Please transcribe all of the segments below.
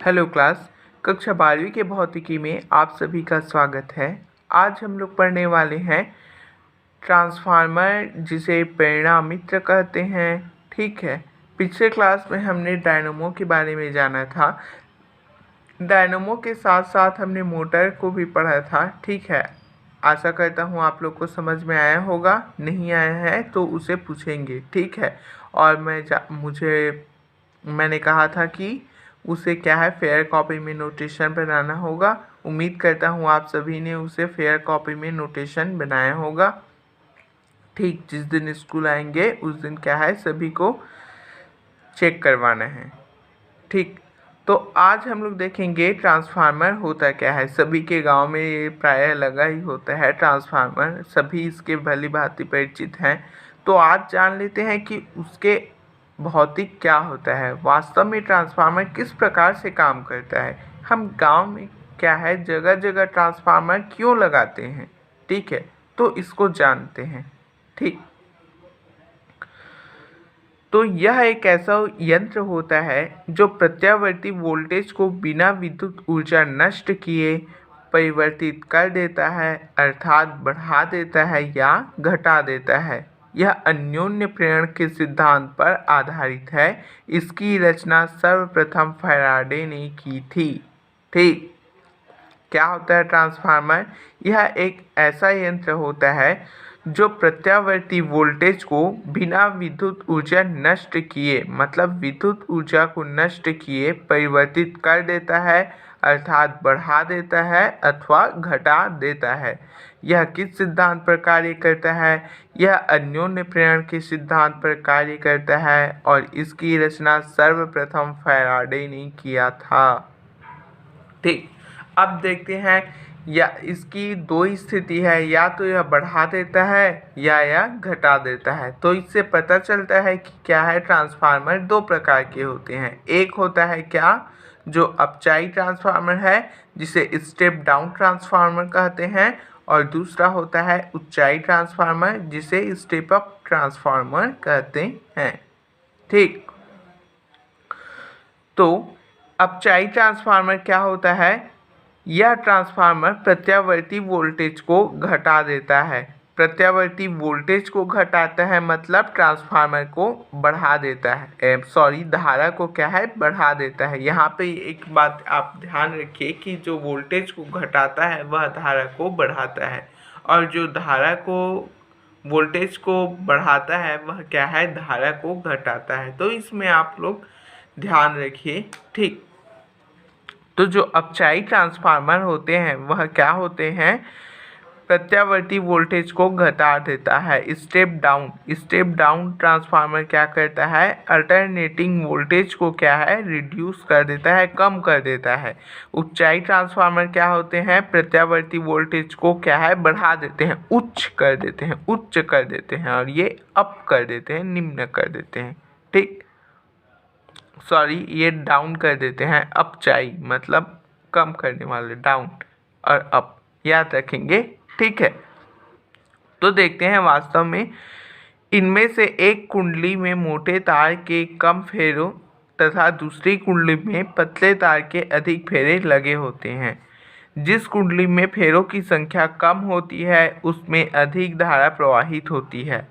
Hello class. कक्षा 12वीं के भौतिकी में आप सभी का स्वागत है। आज हम लोग पढ़ने वाले हैं ट्रांसफार्मर, जिसे प्रेरणा मित्र कहते हैं। ठीक है, पिछले क्लास में हमने डायनमो के बारे में जाना था। डायनमो के साथ साथ हमने मोटर को भी पढ़ा था। ठीक है, आशा करता हूँ आप लोग को समझ में आया होगा। नहीं आया है तो उसे पूछेंगे। ठीक है, और मैंने कहा था कि उसे क्या है, फेयर कॉपी में नोटेशन बनाना होगा। उम्मीद करता हूँ आप सभी ने उसे फेयर कॉपी में नोटेशन बनाया होगा। ठीक, जिस दिन स्कूल आएंगे उस दिन क्या है, सभी को चेक करवाना है। ठीक, तो आज हम लोग देखेंगे ट्रांसफार्मर होता क्या है। सभी के गांव में ये प्रायः लगा ही होता है ट्रांसफार्मर, सभी इसके भली भांति परिचित हैं। तो आज जान लेते हैं कि उसके भौतिक क्या होता है, वास्तव में ट्रांसफार्मर किस प्रकार से काम करता है। हम गांव में क्या है, जगह जगह ट्रांसफार्मर क्यों लगाते हैं। ठीक है, तो इसको जानते हैं। ठीक, तो यह एक ऐसा यंत्र होता है जो प्रत्यावर्ती वोल्टेज को बिना विद्युत ऊर्जा नष्ट किए परिवर्तित कर देता है, अर्थात बढ़ा देता है या घटा देता है। यह अन्योन्य प्रेरण के सिद्धांत पर आधारित है। इसकी रचना सर्वप्रथम फैराडे ने की थी। ठीक, क्या होता है ट्रांसफार्मर? यह एक ऐसा यंत्र होता है जो प्रत्यावर्ती वोल्टेज को बिना विद्युत ऊर्जा नष्ट किए, मतलब विद्युत ऊर्जा को नष्ट किए परिवर्तित कर देता है, अर्थात बढ़ा देता है अथवा घटा देता है। यह किस सिद्धांत पर कार्य करता है? यह अन्योन्य प्रेरण के सिद्धांत पर कार्य करता है और इसकी रचना सर्वप्रथम फैराडे ने किया था। ठीक, अब देखते हैं, या इसकी दो स्थिति है, या तो यह बढ़ा देता है या यह घटा देता है। तो इससे पता चलता है कि क्या है, ट्रांसफार्मर दो प्रकार के होते हैं। एक होता है क्या, जो अपचाई ट्रांसफार्मर है, जिसे स्टेप डाउन ट्रांसफार्मर कहते हैं, और दूसरा होता है उच्चाई ट्रांसफार्मर, जिसे स्टेप अप ट्रांसफार्मर कहते हैं। ठीक, तो अपचाई ट्रांसफार्मर क्या होता है? यह ट्रांसफार्मर प्रत्यावर्ती वोल्टेज को घटा देता है। प्रत्यावर्ती वोल्टेज को घटाता है मतलब ट्रांसफार्मर को बढ़ा देता है, धारा को क्या है, बढ़ा देता है। यहाँ पे एक बात आप ध्यान रखिए कि जो वोल्टेज को घटाता है वह धारा को बढ़ाता है, और जो धारा को वोल्टेज को बढ़ाता है वह क्या है, धारा को घटाता है। तो इसमें आप लोग ध्यान रखिए। ठीक, तो जो अपचाई ट्रांसफार्मर होते हैं वह क्या होते हैं, प्रत्यावर्ती वोल्टेज को घटा देता है। स्टेप डाउन ट्रांसफार्मर क्या करता है, अल्टरनेटिंग वोल्टेज को क्या है, रिड्यूस कर देता है, कम कर देता है। उच्चाई ट्रांसफार्मर क्या होते हैं, प्रत्यावर्ती वोल्टेज को क्या है, बढ़ा देते हैं, उच्च कर देते हैं, और ये अप कर देते हैं, निम्न कर देते हैं। ठीक, ये डाउन कर देते हैं। अपचाई मतलब कम करने वाले, डाउन और अप, याद रखेंगे। ठीक है, तो देखते हैं वास्तव में इनमें से एक कुंडली में मोटे तार के कम फेरों तथा दूसरी कुंडली में पतले तार के अधिक फेरे लगे होते हैं। जिस कुंडली में फेरों की संख्या कम होती है उसमें अधिक धारा प्रवाहित होती है।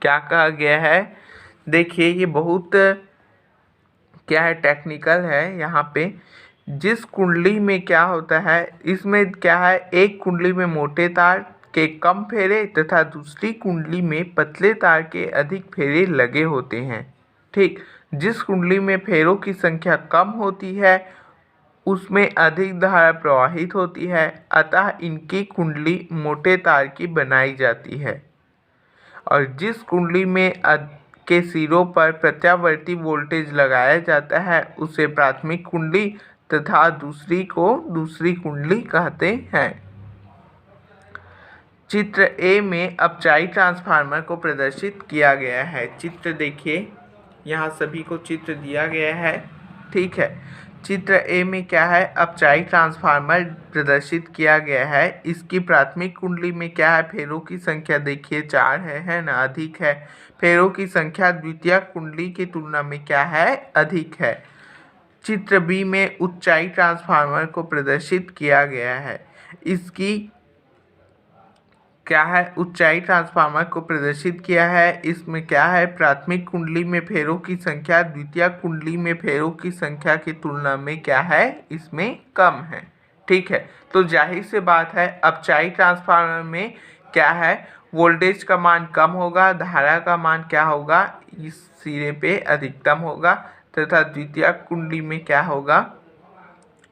क्या कहा गया है? देखिए, ये बहुत क्या है, टेक्निकल है। यहाँ पे जिस कुंडली में क्या होता है, इसमें क्या है, एक कुंडली में मोटे तार के कम फेरे तथा दूसरी कुंडली में पतले तार के अधिक फेरे लगे होते हैं। ठीक, जिस कुंडली में फेरों की संख्या कम होती है उसमें अधिक धारा प्रवाहित होती है, अतः इनकी कुंडली मोटे तार की बनाई जाती है। और जिस कुंडली में के सिरों पर प्रत्यावर्ती वोल्टेज लगाया जाता है उसे प्राथमिक कुंडली तथा दूसरी कुंडली कहते हैं। चित्र ए में अपचाई ट्रांसफार्मर को प्रदर्शित किया गया है। चित्र देखिए, यहाँ सभी को चित्र दिया गया है। ठीक है, चित्र ए में क्या है, अपचाई ट्रांसफार्मर प्रदर्शित किया गया है। इसकी प्राथमिक कुंडली में क्या है, फेरों की संख्या देखिए 4 है ना, अधिक है। फेरों की संख्या द्वितीय कुंडली की तुलना में क्या है, अधिक है। चित्र बी में ऊंचाई ट्रांसफार्मर को प्रदर्शित किया गया है। इसकी क्या है, ऊंचाई ट्रांसफार्मर को प्रदर्शित किया है। इसमें क्या है, प्राथमिक कुंडली में फेरों की संख्या द्वितीयक कुंडली में फेरों की संख्या की तुलना में क्या है, इसमें कम है। ठीक है, तो जाहिर सी बात है अपचाई ट्रांसफार्मर में क्या है, वोल्टेज का मान कम होगा, धारा का मान क्या होगा, इस सिरे पे अधिकतम होगा, तथा द्वितीयक कुंडली में क्या होगा,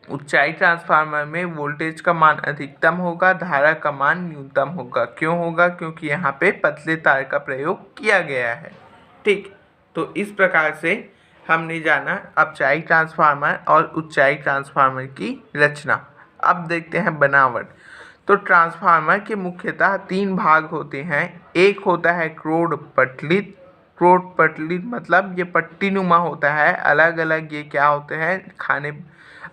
ऊंचाई ट्रांसफार्मर में वोल्टेज का मान अधिकतम होगा, धारा का मान न्यूनतम होगा। क्यों होगा, क्योंकि यहाँ पे पतले तार का प्रयोग किया गया है। ठीक, तो इस प्रकार से हमने जाना अपचाई ट्रांसफार्मर और ऊंचाई ट्रांसफार्मर की रचना। अब देखते हैं बनावट। तो ट्रांसफार्मर के मुख्यतः 3 भाग होते हैं। एक होता है क्रोड पटलित। क्रोड पटलित मतलब ये पट्टीनुमा होता है, अलग अलग ये क्या होते हैं, खाने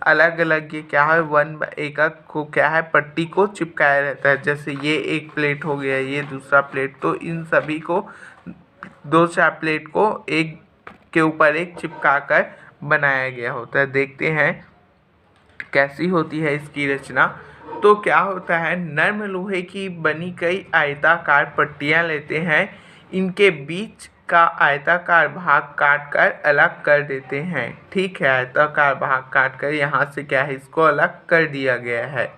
अलग अलग ये क्या है, वन एक को क्या है, पट्टी को चिपकाया रहता है। जैसे ये एक प्लेट हो गया, ये दूसरा प्लेट, तो इन सभी को 2-4 प्लेट को एक के ऊपर एक चिपका कर बनाया गया होता है। देखते हैं कैसी होती है इसकी रचना। तो क्या होता है, नर्म लोहे की बनी कई आयताकार पट्टियां लेते हैं, इनके बीच का आयताकार भाग काटकर अलग कर देते हैं। ठीक है, आयताकार भाग काटकर यहाँ से क्या है, इसको अलग कर दिया गया है।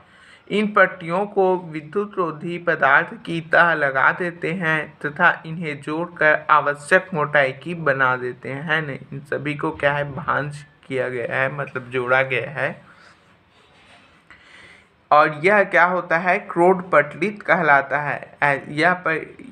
इन पट्टियों को विद्युत रोधी पदार्थ की तह लगा देते हैं तथा इन्हें जोड़कर आवश्यक मोटाई की बना देते हैं। नहीं, इन सभी को क्या है, भांज किया गया है, मतलब जोड़ा गया है। और यह क्या होता है, क्रोड पटलित कहलाता है।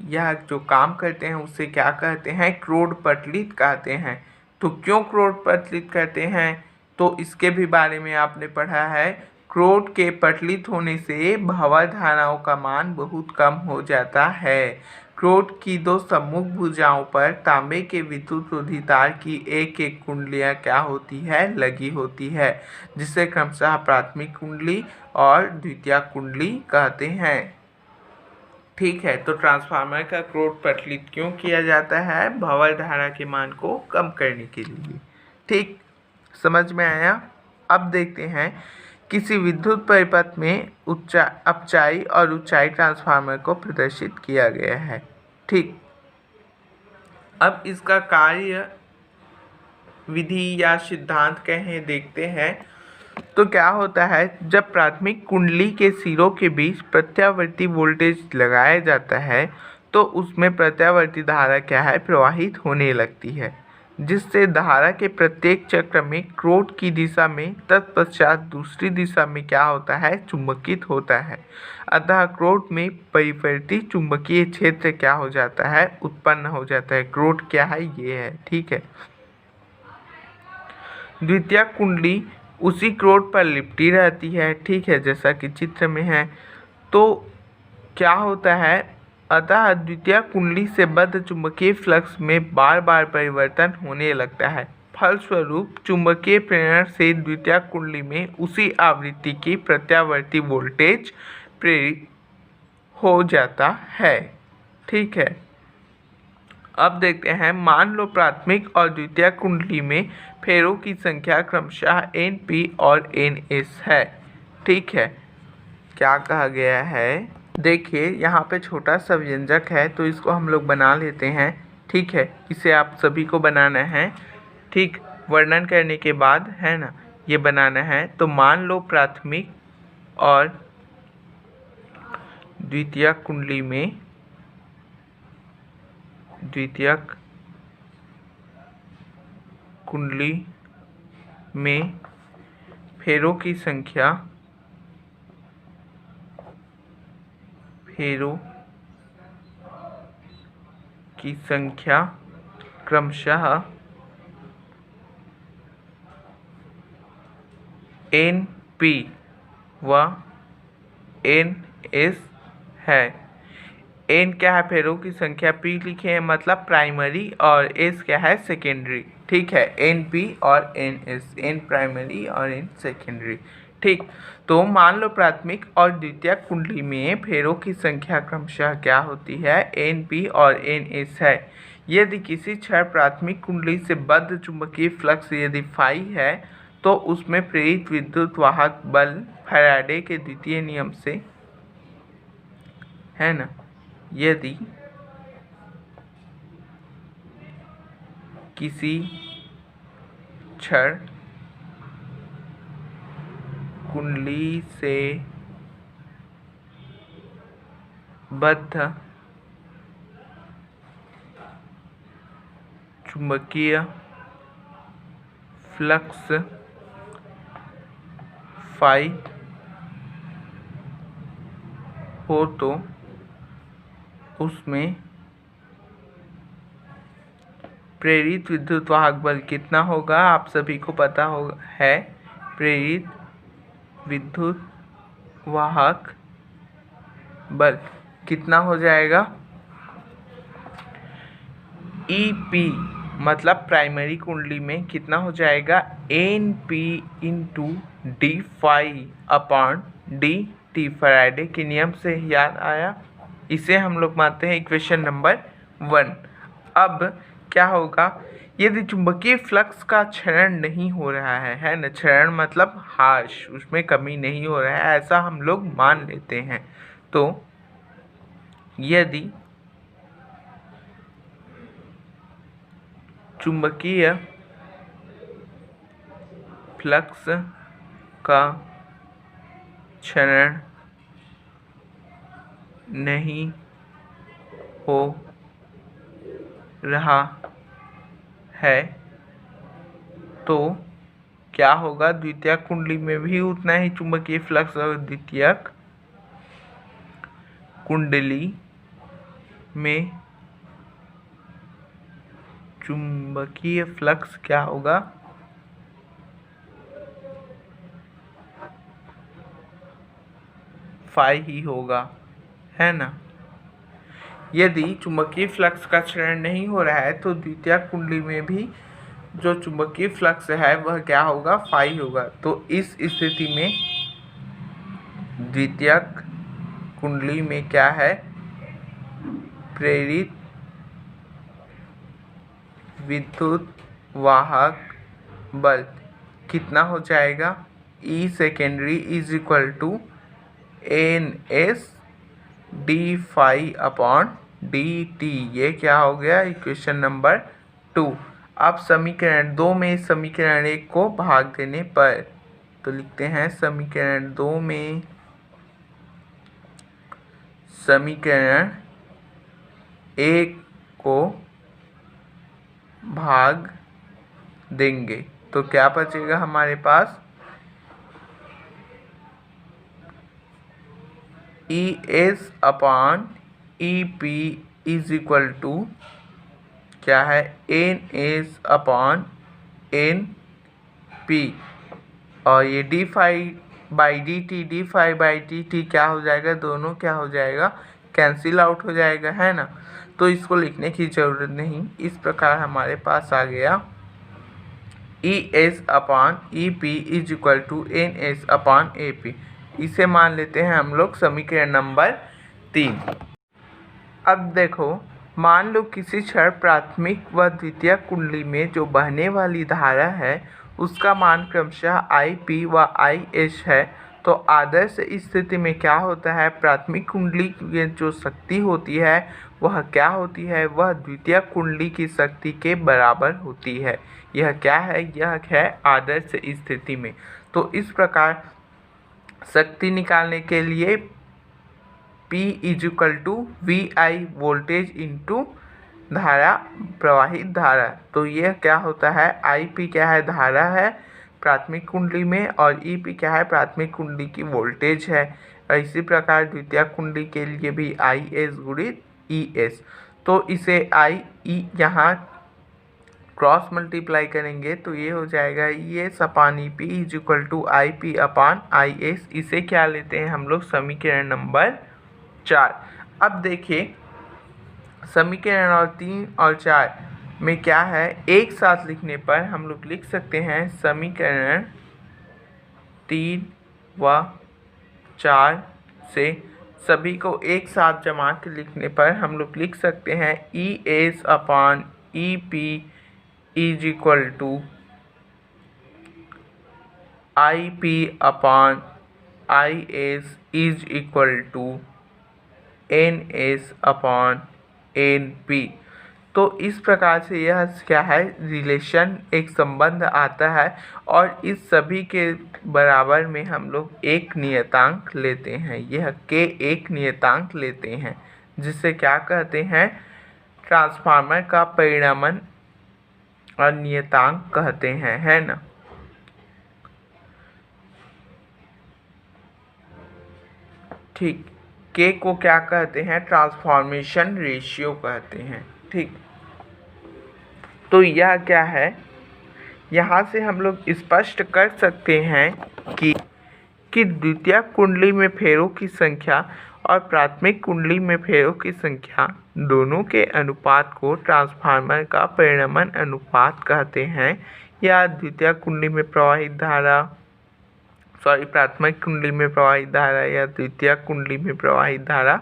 यह जो काम करते हैं उसे क्या कहते हैं, क्रोड पटलित कहते हैं। तो क्यों क्रोड पटलित कहते हैं, तो इसके भी बारे में आपने पढ़ा है। क्रोड के पटलित होने से भंवर धाराओं का मान बहुत कम हो जाता है। क्रोड की 2 सम्मुख भुजाओं पर तांबे के विद्युत रोधी तार की एक एक कुंडलियां क्या होती है, लगी होती है, जिसे क्रमशः प्राथमिक कुंडली और द्वितीयक कुंडली कहते हैं। ठीक है, तो ट्रांसफार्मर का क्रोड पटलित क्यों किया जाता है, भंवर धारा के मान को कम करने के लिए। ठीक, समझ में आया। अब देखते हैं किसी विद्युत परिपथ में अपचाई और ऊंचाई ट्रांसफार्मर को प्रदर्शित किया गया है। ठीक, अब इसका कार्य विधि या सिद्धांत कहें देखते हैं। तो क्या होता है, जब प्राथमिक कुंडली के सिरों के बीच प्रत्यावर्ती वोल्टेज लगाया जाता है तो उसमें प्रत्यावर्ती धारा क्या है, प्रवाहित होने लगती है, जिससे धारा के प्रत्येक चक्र में क्रोड की दिशा में तत्पश्चात दूसरी दिशा में क्या होता है, चुंबकित होता है। अतः क्रोड में परिवर्ती चुंबकीय क्षेत्र क्या हो जाता है, उत्पन्न हो जाता है। क्रोड क्या है, ये है। ठीक है, द्वितीयक कुंडली उसी क्रोड पर लिपटी रहती है। ठीक है, जैसा कि चित्र में है। तो क्या होता है, अतः द्वितीयक कुंडली से बद्ध चुंबकीय फ्लक्स में बार बार परिवर्तन होने लगता है। फलस्वरूप चुंबकीय प्रेरण से द्वितीयक कुंडली में उसी आवृत्ति की प्रत्यावर्ती वोल्टेज प्रेरित हो जाता है। ठीक है, अब देखते हैं, मान लो प्राथमिक और द्वितीयक कुंडली में फेरों की संख्या क्रमशः NP और NS है। ठीक है, क्या कहा गया है, देखिए यहाँ पे छोटा सा व्यंजक है तो इसको हम लोग बना लेते हैं। ठीक है, इसे आप सभी को बनाना है। ठीक, वर्णन करने के बाद है ना, ये बनाना है। तो मान लो प्राथमिक और द्वितीयक कुंडली में फेरों की संख्या क्रमशः NP व NS है। N क्या है, फेरों की संख्या, P लिखे हैं मतलब प्राइमरी, और S क्या है, सेकेंडरी। ठीक है, NP और NS, N प्राइमरी और N सेकेंडरी। ठीक, तो मान लो प्राथमिक और द्वितीयक कुंडली में फेरों की संख्या क्रमशः क्या होती है, NP और NS है। यदि किसी क्षण प्राथमिक कुंडली से बद्ध चुंबकीय फ्लक्स यदि फाई है तो उसमें प्रेरित विद्युत वाहक बल फैराडे के द्वितीय नियम से, है ना, यदि किसी क्षण कुंडली से बद्ध चुंबकीय फ्लक्स फाई हो तो उसमें प्रेरित विद्युत वाहक बल कितना होगा? आप सभी को पता है प्रेरित विद्युत वाहक बल कितना हो जाएगा? EP मतलब प्राइमरी कुंडली में कितना हो जाएगा? NP into d phi upon dt। Faraday के नियम से याद आया? इसे हम लोग मानते हैं इक्वेशन नंबर 1। अब क्या होगा? यदि चुंबकीय फ्लक्स का क्षरण नहीं हो रहा है ना, क्षरण मतलब ह्रास, उसमें कमी नहीं हो रहा है, ऐसा हम लोग मान लेते हैं। तो यदि चुंबकीय फ्लक्स का क्षरण नहीं हो रहा है तो क्या होगा? द्वितीयक कुंडली में भी उतना ही चुंबकीय फ्लक्स और द्वितीयक कुंडली में चुंबकीय फ्लक्स क्या होगा? फाई ही होगा, है ना। यदि चुंबकीय फ्लक्स का क्षरण नहीं हो रहा है तो द्वितीयक कुंडली में भी जो चुंबकीय फ्लक्स है वह क्या होगा? फाई होगा। तो इस स्थिति में द्वितीयक कुंडली में क्या है? प्रेरित विद्युत वाहक बल कितना हो जाएगा? E secondary is equal to NS d phi upon dt। ये क्या हो गया? Equation number 2। अब समीकरण 2 में समीकरण 1 को भाग देने पर तो लिखते हैं समीकरण 2 में समीकरण 1 को भाग देंगे तो क्या बचेगा हमारे पास? ES upon EP is equal to क्या है? NS upon NP। और ये d phi by d t क्या हो जाएगा? दोनों क्या हो जाएगा? कैंसिल आउट हो जाएगा, है ना। तो इसको लिखने की ज़रूरत नहीं। इस प्रकार हमारे पास आ गया ES upon EP is equal to NS upon AP। इसे मान लेते हैं हम लोग समीकरण नंबर 3। अब देखो, मान लो किसी क्षण प्राथमिक व द्वितीयक कुंडली में जो बहने वाली धारा है उसका मान क्रमशः IP व IS है। तो आदर्श स्थिति में क्या होता है? प्राथमिक कुंडली की जो शक्ति होती है वह क्या होती है? वह द्वितीयक कुंडली की शक्ति के बराबर होती है। यह क्या है? यह है आदर्श स्थिति में। तो इस प्रकार शक्ति निकालने के लिए P is equal to VI voltage into धारा, प्रवाहित धारा। तो यह क्या होता है? IP क्या है? धारा है प्राथमिक कुंडली में, और EP क्या है? प्राथमिक कुंडली की वोल्टेज है। और इसी प्रकार द्वितीयक कुंडली के लिए भी IS गुणित ES। तो इसे IE यहाँ क्रॉस मल्टीप्लाई करेंगे तो ये हो जाएगा ES upon EP is equal to IP upon IS। इसे क्या लेते हैं हम लोग? समीकरण नंबर 4। अब देखिए समीकरण और 3 और 4 में क्या है? एक साथ लिखने पर हम लोग लिख सकते हैं समीकरण 3 व 4 से सभी को एक साथ जमा के लिखने पर हम लोग लिख सकते हैं ES upon EP is equal to IP upon IS is equal to NS upon NP। तो इस प्रकार से यह क्या है, रिलेशन, एक संबंध आता है और इस सभी के बराबर में हम लोग एक नियतांक लेते हैं। यह के एक नियतांक लेते हैं जिसे क्या कहते हैं, ट्रांसफार्मर का परिणामन और नियतांक कहते हैं, है ना। ठीक, के को क्या कहते हैं, ट्रांसफॉर्मेशन रेशियो कहते हैं। ठीक, तो यह क्या है, यहाँ से हम लोग स्पष्ट कर सकते हैं कि द्वितीयक कुंडली में फेरों की संख्या और प्राथमिक कुंडली में फेरों की संख्या दोनों के अनुपात को ट्रांसफार्मर का परिणामन अनुपात कहते हैं, या द्वितीयक कुंडली में प्रवाहित धारा, प्राथमिक कुंडली में प्रवाहित धारा या द्वितीयक कुंडली में प्रवाहित धारा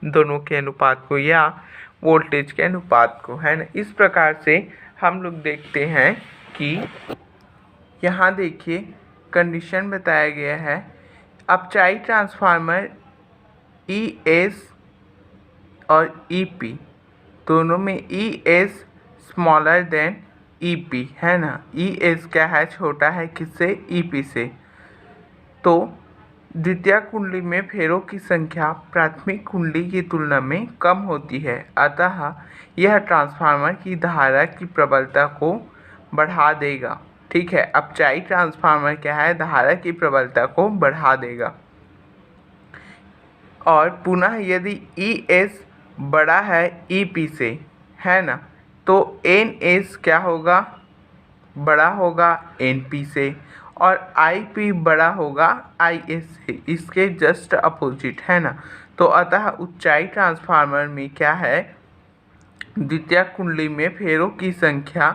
दोनों के अनुपात को, या वोल्टेज के अनुपात को, है ना। इस प्रकार से हम लोग देखते हैं कि यहाँ देखिए कंडीशन बताया गया है, अपचाई ट्रांसफार्मर ES और EP दोनों में ES स्मॉलर देन EP, है ना। ES क्या है, छोटा है किससे, EP से। तो द्वितीय कुंडली में फेरों की संख्या प्राथमिक कुंडली की तुलना में कम होती है, अतः यह ट्रांसफार्मर की धारा की प्रबलता को बढ़ा देगा। ठीक है, अपचाई ट्रांसफार्मर क्या है, धारा की प्रबलता को बढ़ा देगा। और पुनः यदि ES बड़ा है EP से, है ना, तो NS क्या होगा, बड़ा होगा NP से, और IP बड़ा होगा IS से, इसके जस्ट अपोजिट, है ना। तो अतः ऊंचाई ट्रांसफार्मर में क्या है, द्वितीय कुंडली में फेरों की संख्या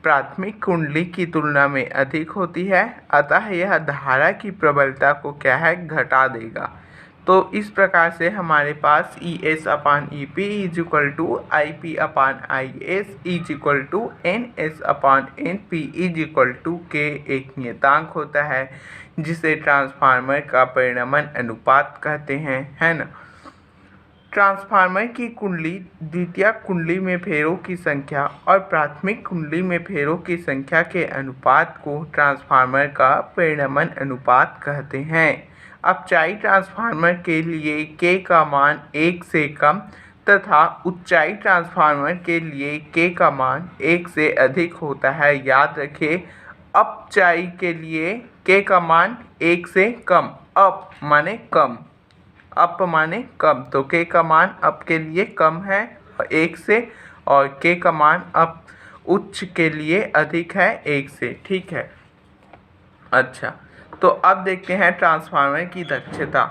प्राथमिक कुंडली की तुलना में अधिक होती है, अतः यह धारा की प्रबलता को क्या है, घटा देगा। तो इस प्रकार से हमारे पास ES upon EP is equal to IP upon IS is equal to NS upon NP is equal to K एक नियतांक होता है जिसे ट्रांसफार्मर का परिणामन अनुपात कहते हैं, है ना। ट्रांसफार्मर की कुंडली द्वितीय कुंडली में फेरों की संख्या और प्राथमिक कुंडली में फेरों की संख्या के अनुपात को ट्रांसफार्मर का परिणामन अनुपात कहते हैं। अपचाई ट्रांसफार्मर के लिए K का मान 1 से कम तथा ऊंचाई ट्रांसफार्मर के लिए K का मान 1 से अधिक होता है। याद रखिए, अपचाई के लिए K का मान 1 से कम, अप माने कम, अप माने कम, तो K का मान अप के लिए कम है 1 से, और K का मान अप उच्च के लिए अधिक है 1 से। ठीक है, अच्छा, तो अब देखते हैं ट्रांसफार्मर की दक्षता।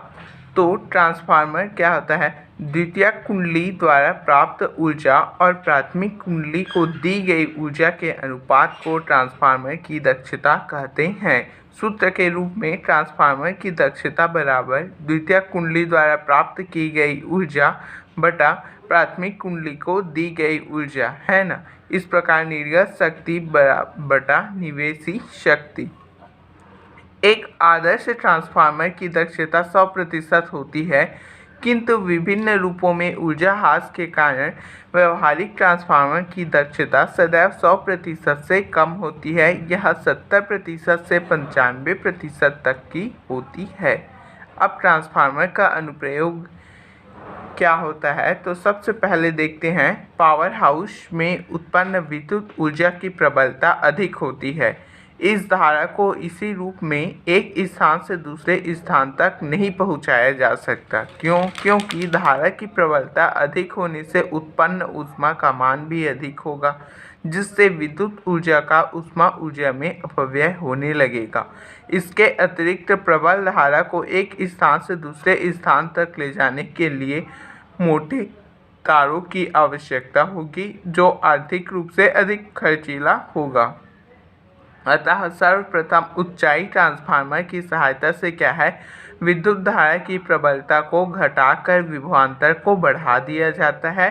तो ट्रांसफार्मर क्या होता है, द्वितीय कुंडली द्वारा प्राप्त ऊर्जा और प्राथमिक कुंडली को दी गई ऊर्जा के अनुपात को ट्रांसफार्मर की दक्षता कहते हैं। सूत्र के रूप में ट्रांसफार्मर की दक्षता बराबर द्वितीय कुंडली द्वारा प्राप्त की गई ऊर्जा बटा प्राथमिक कुंडली को दी गई ऊर्जा, है ना। इस प्रकार निर्गत शक्ति बटा निवेशी शक्ति। एक आदर्श ट्रांसफार्मर की दक्षता 100% होती है, किंतु विभिन्न रूपों में ऊर्जा ह्रास के कारण व्यवहारिक ट्रांसफार्मर की दक्षता सदैव 100% से कम होती है। यह 70% से 95% तक की होती है। अब ट्रांसफार्मर का अनुप्रयोग क्या होता है, तो सबसे पहले देखते हैं, पावर हाउस में उत्पन्न विद्युत ऊर्जा की प्रबलता अधिक होती है। इस धारा को इसी रूप में एक स्थान से दूसरे स्थान तक नहीं पहुंचाया जा सकता। क्योंकि धारा की प्रबलता अधिक होने से उत्पन्न ऊष्मा का मान भी अधिक होगा, जिससे विद्युत ऊर्जा का ऊष्मा ऊर्जा में अपव्यय होने लगेगा। इसके अतिरिक्त प्रबल धारा को एक स्थान से दूसरे स्थान तक ले जाने के लिए मोटे तारों की आवश्यकता होगी, जो आर्थिक रूप से अधिक खर्चीला होगा। अतः सर्वप्रथम ऊंचाई ट्रांसफार्मर की सहायता से क्या है, विद्युत धारा की प्रबलता को घटाकर विभवांतर को बढ़ा दिया जाता है,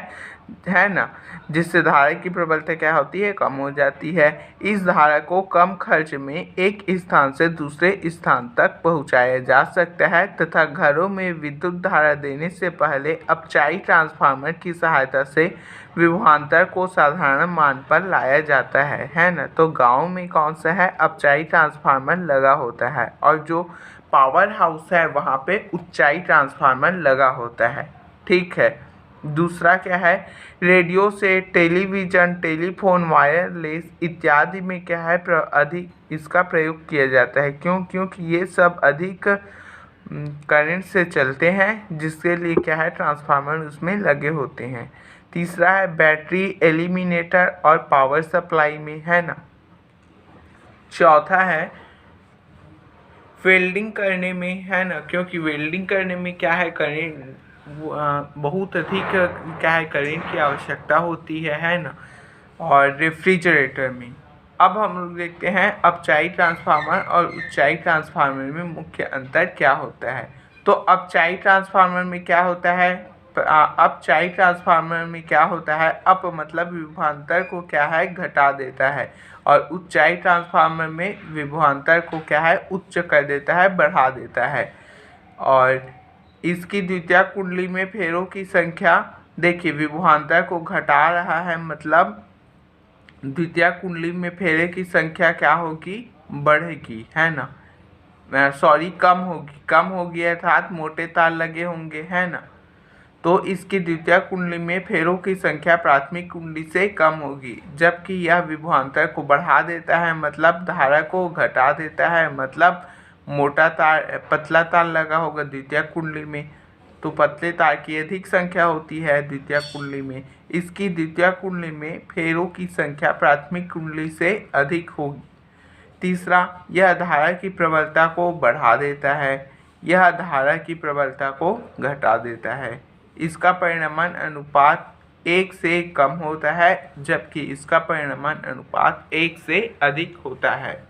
है ना, जिससे धारा की प्रबलता क्या होती है, कम हो जाती है। इस धारा को कम खर्च में एक स्थान से दूसरे स्थान तक पहुंचाया जा सकता है तथा घरों में विद्युत धारा देने से पहले अपचाई ट्रांसफार्मर की सहायता से विभवांतर को साधारण मान पर लाया जाता है ना। तो गाँव में कौन सा है, अपचाई ट्रांसफार्मर लगा होता है, और जो पावर हाउस है वहाँ पे उच्चाई ट्रांसफार्मर लगा होता है। ठीक है। दूसरा क्या है, रेडियो से टेलीविज़न, टेलीफोन, वायरलेस इत्यादि में क्या है, अधिक इसका प्रयोग किया जाता है। क्योंकि ये सब अधिक करंट से चलते हैं, जिसके लिए क्या है, ट्रांसफार्मर उसमें लगे होते हैं। तीसरा है बैटरी, एलिमिनेटर और पावर सप्लाई में, है ना। चौथा है वेल्डिंग करने में, है ना, क्योंकि वेल्डिंग करने में क्या है, करंट बहुत अधिक क्या है, करंट की आवश्यकता होती है ना। और रेफ्रिजरेटर में। अब हम लोग देखते हैं अपचाई ट्रांसफार्मर और उच्चाई ट्रांसफार्मर में मुख्य अंतर क्या होता है। तो अपचाई ट्रांसफार्मर में क्या होता है, अपचाई ट्रांसफार्मर में क्या होता है, अप मतलब विभवांतर को क्या है, घटा देता है, और उच्चाई ट्रांसफार्मर में विभवांतर को क्या है, उच्च कर देता है, बढ़ा देता है। और इसकी द्वितीय कुंडली में फेरों की संख्या, देखिए विभवांतर को घटा रहा है, मतलब द्वितीय कुंडली में फेरे की संख्या क्या होगी, बढ़ेगी, है ना, कम होगी अर्थात मोटे तार लगे होंगे, है ना। तो इसकी द्वितीय कुंडली में फेरों की संख्या प्राथमिक कुंडली से कम होगी, जबकि यह विभवांतर को बढ़ा देता है, मतलब धारा को घटा देता है, मतलब पतला तार लगा होगा द्वितीय कुंडली में, तो पतले तार की अधिक संख्या होती है द्वितीय कुंडली में। इसकी द्वितीय कुंडली में फेरों की संख्या प्राथमिक कुंडली से अधिक होगी। तीसरा, यह धारा की प्रबलता को बढ़ा देता है, यह धारा की प्रबलता को घटा देता है। इसका परिणामन अनुपात 1 से कम होता है, जबकि इसका परिणामन अनुपात 1 से अधिक होता है।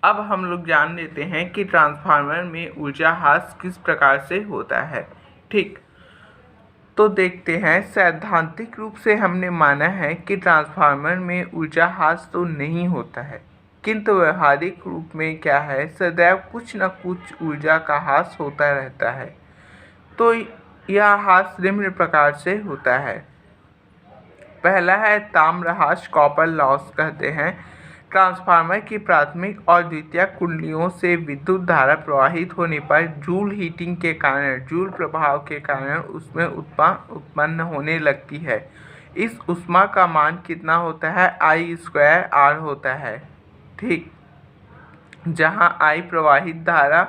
अब हम लोग जान लेते हैं कि ट्रांसफार्मर में ऊर्जा ह्रास किस प्रकार से होता है। ठीक, तो देखते हैं, सैद्धांतिक रूप से हमने माना है कि ट्रांसफार्मर में ऊर्जा ह्रास तो नहीं होता है, किंतु व्यवहारिक रूप में क्या है, सदैव कुछ न कुछ ऊर्जा का ह्रास होता रहता है। तो यह ह्रास निम्न प्रकार से होता है। पहला है ताम्र ह्रास, कॉपर लॉस कहते हैं। ट्रांसफार्मर की प्राथमिक और द्वितीय कुंडलियों से विद्युत धारा प्रवाहित होने पर जूल हीटिंग के कारण, जूल प्रभाव के कारण उसमें उत्पन्न होने लगती है। इस ऊष्मा का मान कितना होता है, I²R होता है। ठीक, जहाँ I प्रवाहित धारा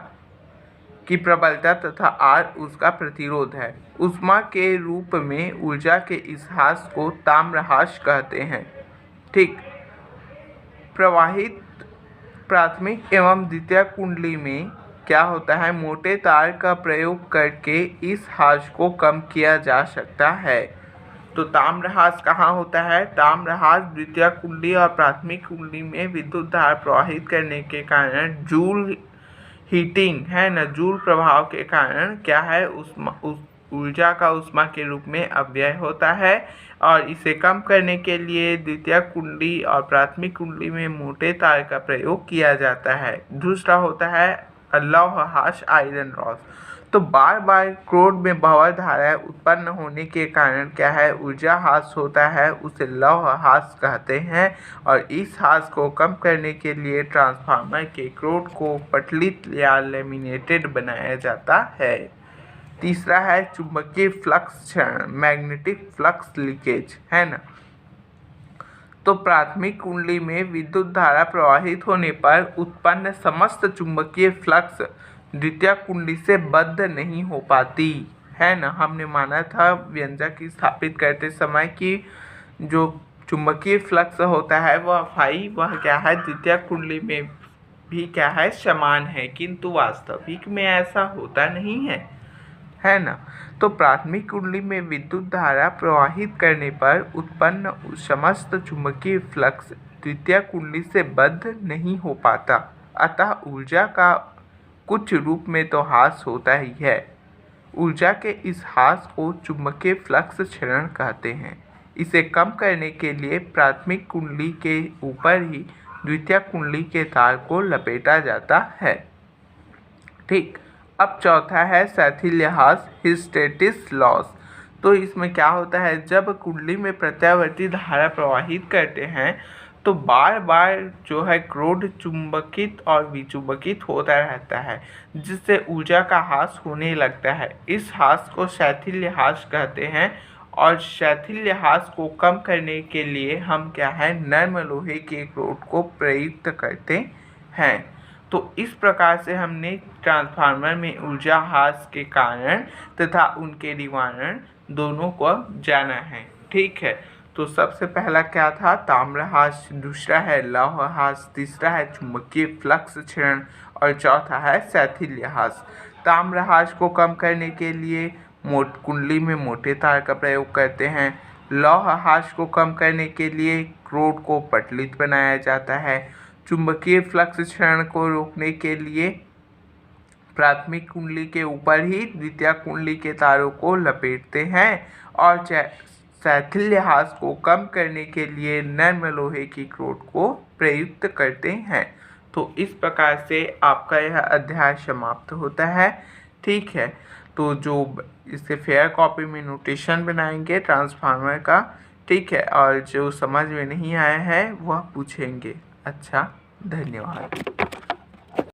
की प्रबलता तथा R उसका प्रतिरोध है। ऊष्मा के रूप में ऊर्जा के इस ह्रास को ताम्र ह्रास कहते हैं। ठीक, प्रवाहित प्राथमिक एवं द्वितीय कुंडली में क्या होता है, मोटे तार का प्रयोग करके इस ह्रास को कम किया जा सकता है। तो ताम्र ह्रास कहाँ होता है, ताम्र ह्रास द्वितीय कुंडली और प्राथमिक कुंडली में विद्युत धारा प्रवाहित करने के कारण जूल हीटिंग, है ना, जूल प्रभाव के कारण क्या है, ऊर्जा का ऊष्मा के रूप में अपव्यय होता है, और इसे कम करने के लिए द्वितीय कुंडली और प्राथमिक कुंडली में मोटे तार का प्रयोग किया जाता है। दूसरा होता है लौह ह्रास, आयरन लॉस। तो बार बार क्रोध में भंवर धाराएं उत्पन्न होने के कारण क्या है, ऊर्जा ह्रास होता है, उसे लौह ह्रास कहते हैं। और इस ह्रास को कम करने के लिए ट्रांसफार्मर के क्रोध को पटलित या लेमिनेटेड बनाया जाता है। तीसरा है चुंबकीय फ्लक्स क्षरण, मैग्नेटिक फ्लक्स लीकेज, है ना। तो प्राथमिक कुंडली में विद्युत धारा प्रवाहित होने पर उत्पन्न समस्त चुंबकीय फ्लक्स द्वितीय कुंडली से बद्ध नहीं हो पाती, है ना। हमने माना था व्यंजक स्थापित करते समय कि जो चुंबकीय फ्लक्स होता है वह क्या है, द्वितीय कुंडली में भी क्या है, समान है, किंतु वास्तविक में ऐसा होता नहीं है ना। तो प्राथमिक कुंडली में विद्युत धारा प्रवाहित करने पर उत्पन्न समस्त चुंबकीय फ्लक्स द्वितीय कुंडली से बद्ध नहीं हो पाता, अतः ऊर्जा का कुछ रूप में तो ह्रास होता ही है। ऊर्जा के इस ह्रास को चुंबकीय फ्लक्स क्षरण कहते हैं। इसे कम करने के लिए प्राथमिक कुंडली के ऊपर ही द्वितीयक कुंडली के तार को लपेटा जाता है। ठीक, अब चौथा है शैथिल्यह्रास हिस्टैरिसीस लॉस। तो इसमें क्या होता है, जब कुंडली में प्रत्यावर्ती धारा प्रवाहित करते हैं तो बार बार जो है क्रोध चुंबकित और विचुंबकित होता रहता है, जिससे ऊर्जा का ह्रास होने लगता है। इस ह्रास को शैथिल्यह्रास कहते हैं और शैथिल्यह्रास को कम करने के लिए हम क्या है, नर्म लोहे के क्रोध को प्रयुक्त करते हैं। तो इस प्रकार से हमने ट्रांसफार्मर में ऊर्जा ह्रास के कारण तथा उनके निवारण दोनों को जाना है। ठीक है, तो सबसे पहला क्या था, ताम्रह्रास, दूसरा है लौहह्रास, तीसरा है चुंबकीय फ्लक्स क्षरण और चौथा है शैथिल्यह्रास। ताम्रह्रास को कम करने के लिए कुंडली में मोटे तार का प्रयोग करते हैं। लौहह्रास को कम करने के लिए क्रोड को पटलित बनाया जाता है। चुंबकीय फ्लक्स क्षरण को रोकने के लिए प्राथमिक कुंडली के ऊपर ही द्वितीयक कुंडली के तारों को लपेटते हैं और शैथिल्यह्रास को कम करने के लिए नर्म लोहे की क्रोड को प्रयुक्त करते हैं। तो इस प्रकार से आपका यह अध्याय समाप्त होता है। ठीक है, तो जो इसके फेयर कॉपी में नोटेशन बनाएंगे ट्रांसफार्मर का, ठीक है, और जो समझ में नहीं आया है वह पूछेंगे। अच्छा, धन्यवाद।